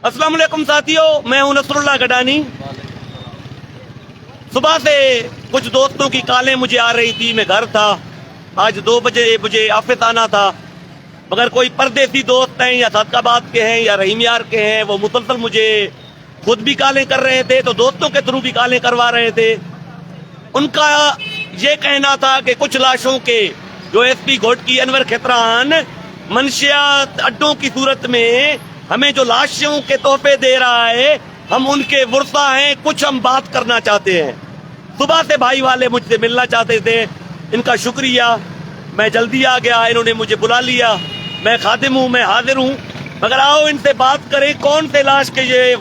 अस्सलाम वालेकुम साथियों, मैं हूं नसरुल्लाह गडानी। सुबह से कुछ दोस्तों की कॉलें मुझे आ रही थी, मैं घर था। आज 2 बजे मुझे ऑफिस आना था, मगर कोई परदेसी दोस्त हैं या सादकाबाद के हैं या रहीम यार के हैं, वो मुसलसल मुझे खुद भी कॉलें कर रहे थे तो दोस्तों के थ्रू भी कॉलें करवा रहे थे। उनका ये कहना था कि कुछ लाशों के जो एसपी घोटकी अनवर खित्रान मंशियात अड्डों की सूरत में हमें जो लाशों के तोहफे दे रहा है, हम उनके वर्सा हैं, कुछ हम बात करना चाहते हैं। सुबह से भाई वाले मुझसे मिलना चाहते थे, इनका शुक्रिया, मैं जल्दी आ गया, इन्होंने मुझे बुला लिया। मैं खादिम हूँ, मैं हाजिर हूँ, मगर आओ इनसे बात करें कौन से लाश के ये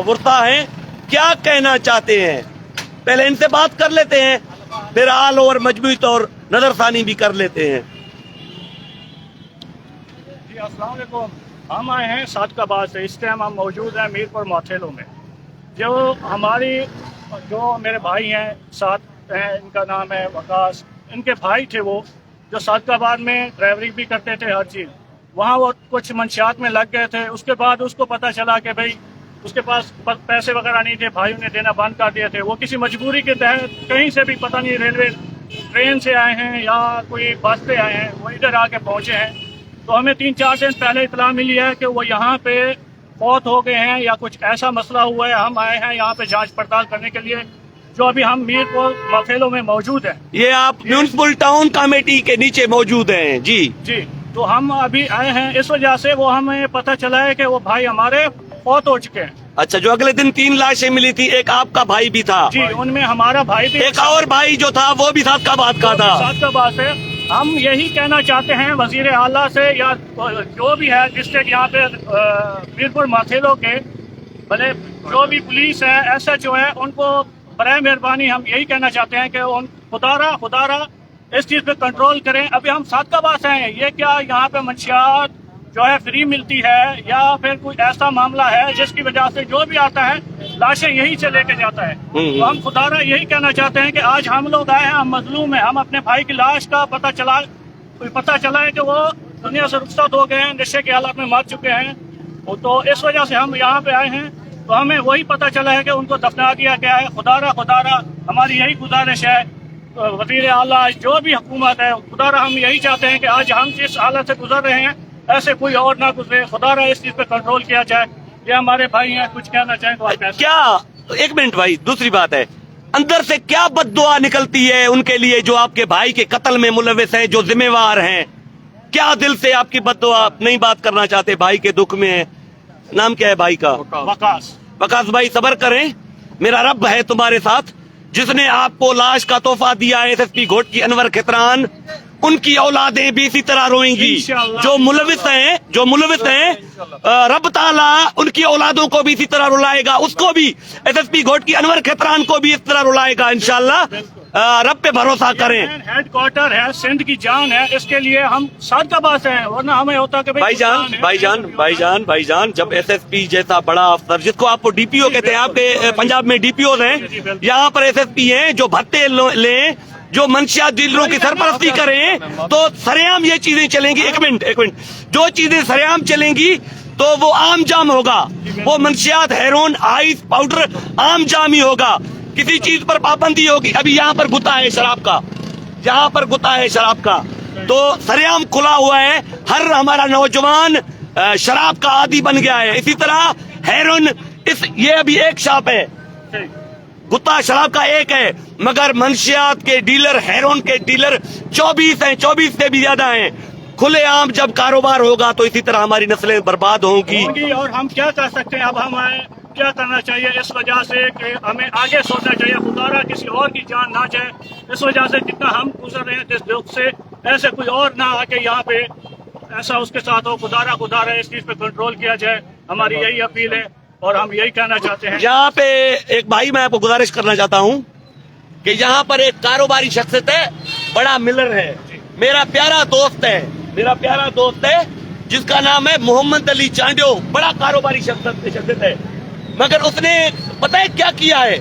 वर्सा हैं, क्या कहना चाहते हैं। पहले इनसे बात कर लेते हैं, फिर आल ओवर मजमूई तौर नजरसानी भी कर लेते हैं। जी अस्सलाम वालेकुम। हम आए हैं सादकाबाद से। इस टाइम हम मौजूद हैं मीरपुर माथेलो में। जो मेरे भाई हैं साथ हैं, इनका नाम है वकास। इनके भाई थे वो, जो सादकाबाद में ड्राइवरी भी करते थे, हर चीज़। वहाँ वो कुछ मंशियात में लग गए थे। उसके बाद उसको पता चला कि भाई उसके पास पैसे वगैरह नहीं थे, भाइयों ने देना बंद कर दिए थे। वो किसी मजबूरी के तहत कहीं से भी, पता नहीं रेलवे ट्रेन से आए हैं या कोई बस से आए हैं, वो इधर आके पहुँचे हैं। तो हमें 3-4 दिन पहले इतला मिली है कि वो यहाँ पे फौत हो गए हैं या कुछ ऐसा मसला हुआ है। हम आए हैं यहाँ पे जांच पड़ताल करने के लिए, जो अभी हम मीरपुर माथेलो में मौजूद हैं। ये आप म्यूनिसिपल टाउन कमेटी के नीचे मौजूद हैं? जी जी। तो हम अभी आए हैं इस वजह से, वो हमें पता चला है कि वो भाई हमारे फौत हो चुके हैं। अच्छा, जो अगले दिन 3 लाशें मिली थी, एक आपका भाई भी था? जी, उनमें हमारा भाई भी, एक और भाई जो था वो भी सादकाबाद का था। सादकाबाद से। हम यही कहना चाहते हैं वजीर आला से या जो भी है डिस्ट्रिक्ट यहाँ पे मीरपुर माथेलो के, भले जो भी पुलिस है, SHO है, उनको बराए मेहरबानी हम यही कहना चाहते हैं कि उन खुदारा इस चीज़ पे कंट्रोल करें। अभी हम सादकाबाद से हैं, ये क्या यहाँ पे मंशियात जो है फ्री मिलती है या फिर कोई ऐसा मामला है जिसकी वजह से जो भी आता है लाशें यहीं से लेके जाता है। तो हम खुदारा यही कहना चाहते हैं कि आज हम लोग आए हैं, हम मजलूम हैं। हम अपने भाई की लाश का पता चला है कि वो दुनिया से रुखसत हो गए हैं, नशे के हालात में मर चुके हैं। तो इस वजह से हम यहाँ पे आए हैं। तो हमें वही पता चला है कि उनको दफना दिया गया है। खुदारा हमारी यही गुजारिश है, वजीर आला जो भी हुकूमत है, खुदारा हम यही चाहते हैं कि आज हम जिस हालत से गुजर रहे हैं ऐसे कोई और ना गुजरे। खुदारा इस चीज पे कंट्रोल किया जाए। ये हमारे भाई हैं, कुछ कहना चाहें तो आप। क्या, एक मिनट भाई, दूसरी बात है, अंदर से क्या बद्दुआ निकलती है उनके लिए जो आपके भाई के कत्ल में मुलविस हैं, जो जिम्मेवार हैं? क्या दिल से आपकी बद्दुआ नहीं बात करना चाहते? भाई के दुख में, नाम क्या है भाई का? वकास भाई, सब्र करें, मेरा रब है तुम्हारे साथ, जिसने आपको लाश का तोहफा दिया है एसपी घोटकी अनवर खित्रान। उनकी औलादें भी इसी तरह रोएंगी, जो मुलविस हैं, रब ताला उनकी औलादों को भी इसी तरह रुलाएगा। उसको भी, एसएसपी घोटकी अनवर खित्रान को भी इस तरह रुलाएगा इंशाल्लाह। रब पे भरोसा करें। हेडक्वार्टर है, सिंध की जान है, इसके लिए हम सादकाबाद से हैं, वरना हमें होता कि भाईजान, जब एसएसपी जैसा बड़ा अफसर, जिसको आपको डीपीओ कहते हैं, आपके पंजाब में डीपीओ हैं, यहाँ पर एसएसपी हैं जो भत्ते लें, जो मंशियात डीलरों की सरपरस्ती करें, तो सरेआम ये चीजें चलेंगी। एक मिनट, जो चीजें सरेआम चलेंगी तो वो आम जाम होगा। वो मंशियात, हेरोइन, आइस पाउडर आम जाम ही होगा, किसी चीज पर पाबंदी होगी। अभी यहाँ पर गुता है शराब का, तो सरेआम खुला हुआ है। हर हमारा नौजवान शराब का आदी बन गया है। इसी तरह हेरोइन, ये अभी एक शॉप है, गुत्ता शराब का एक है, मगर मंशियात के डीलर, हेरोइन के डीलर 24 हैं, 24 से भी ज्यादा हैं। खुलेआम जब कारोबार होगा तो इसी तरह हमारी नस्लें बर्बाद होंगी। और हम क्या कर सकते हैं? अब हमें क्या करना चाहिए इस वजह से कि हमें आगे सोचना चाहिए, खुदारा किसी और की जान ना जाए। इस वजह से जितना हम गुजर रहे हैं जिस दुख से, ऐसे कोई और ना आके यहाँ पे ऐसा उसके साथ हो। खुदारा इस चीज पे कंट्रोल किया जाए, हमारी यही अपील है और हम यही कहना चाहते हैं। यहाँ पे एक भाई, मैं आपको गुजारिश करना चाहता हूँ कि यहाँ पर एक कारोबारी शख्सियत है, बड़ा मिलर है, मेरा प्यारा दोस्त है, जिसका नाम है मोहम्मद अली चांडियो। बड़ा कारोबारी शख्सियत है, मगर उसने पता है क्या किया है?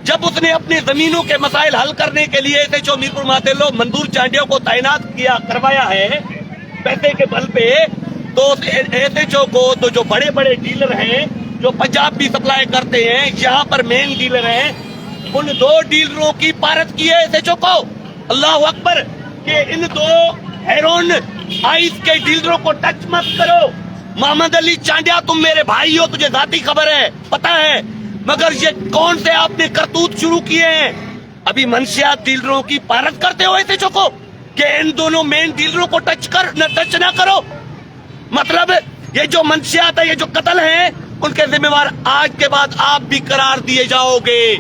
जब उसने अपने जमीनों के मसाइल हल करने के लिए SHO मीरपुर माथेलो मंजूर चांडियो को तैनात करवाया है पैसे के बल पे, दोस्त ऐसे को तो जो बड़े बड़े डीलर हैं जो पंजाब भी सप्लाई करते हैं, यहाँ पर मेन डीलर हैं, उन 2 डीलरों की पारत की है ऐसे को। अल्लाह अकबर कि इन 2 हेरोइन आइस के डीलरों को टच मत करो। मोहम्मद अली चांडिया तुम मेरे भाई हो, तुझे जाती खबर है, पता है, मगर ये कौन से आपने करतूत शुरू किए हैं? अभी मंशियात डीलरों की पारत करते हो ऐसे को कि इन दोनों मेन डीलरों को टच ना करो। मतलब ये जो मंशियात है, ये जो कत्ल है, उनके जिम्मेवार आज के बाद आप भी करार दिए जाओगे।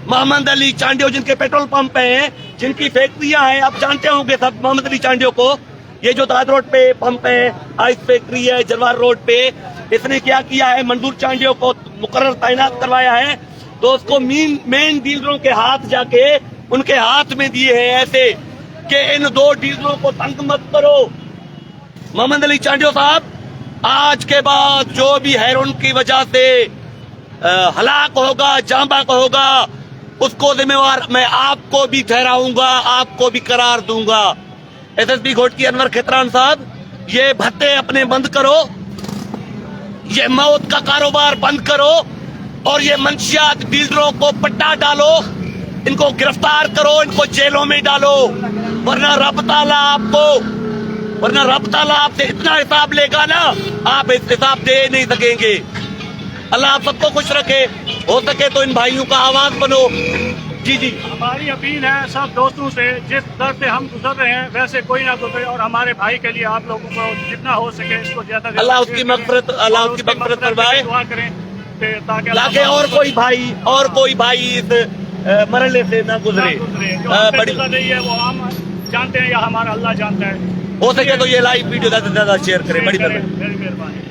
मोहम्मद अली चांडियो जिनके पेट्रोल पंप हैं, जिनकी फैक्ट्रियां हैं, आप जानते होंगे सब मोहम्मद अली चांडियो को। ये जो दाद रोड पे पंप है, आइस फैक्ट्री है जलवार रोड पे, इसने क्या किया है, मंजूर चांडियो को मुकर्रर तैनात करवाया है, तो उसको मेन डीलरों के हाथ जाके उनके हाथ में दिए हैं ऐसे कि इन 2 डीलरों को तंग मत करो। मोहम्मद अली चांडियो साहब, आज के बाद जो भी हेरोइन की वजह से हलाक होगा, जांबाक होगा, उसको जिम्मेवार मैं आपको भी ठहराऊंगा, आपको भी करार दूंगा। SSP घोटकी अनवर खेतरान साहब, ये भत्ते अपने बंद करो, ये मौत का कारोबार बंद करो, और ये मंशियात डीलरों को पट्टा डालो, इनको गिरफ्तार करो, इनको जेलों में डालो, वरना रब ताला आपसे इतना हिसाब लेगा ना, आप इस हिसाब दे नहीं सकेंगे। अल्लाह आप सबको खुश रखे, हो सके तो इन भाइयों का आवाज बनो। जी जी, हमारी अपील है सब दोस्तों से, जिस दर से हम गुजर रहे हैं वैसे कोई ना गुजरे, और हमारे भाई के लिए आप लोगों को जितना हो सके इसको ज्यादा अल्लाह उसकी मगफिरत करवाए, दुआ करें ताकि ताकि और कोई भाई इस मरहले से ना गुजरे। बड़ी रही है वो हम जानते हैं या हमारा अल्लाह जानता है। हो सके तो ये लाइव वीडियो ज्यादा से ज्यादा शेयर करें, बड़ी मेरी मेहरबानी।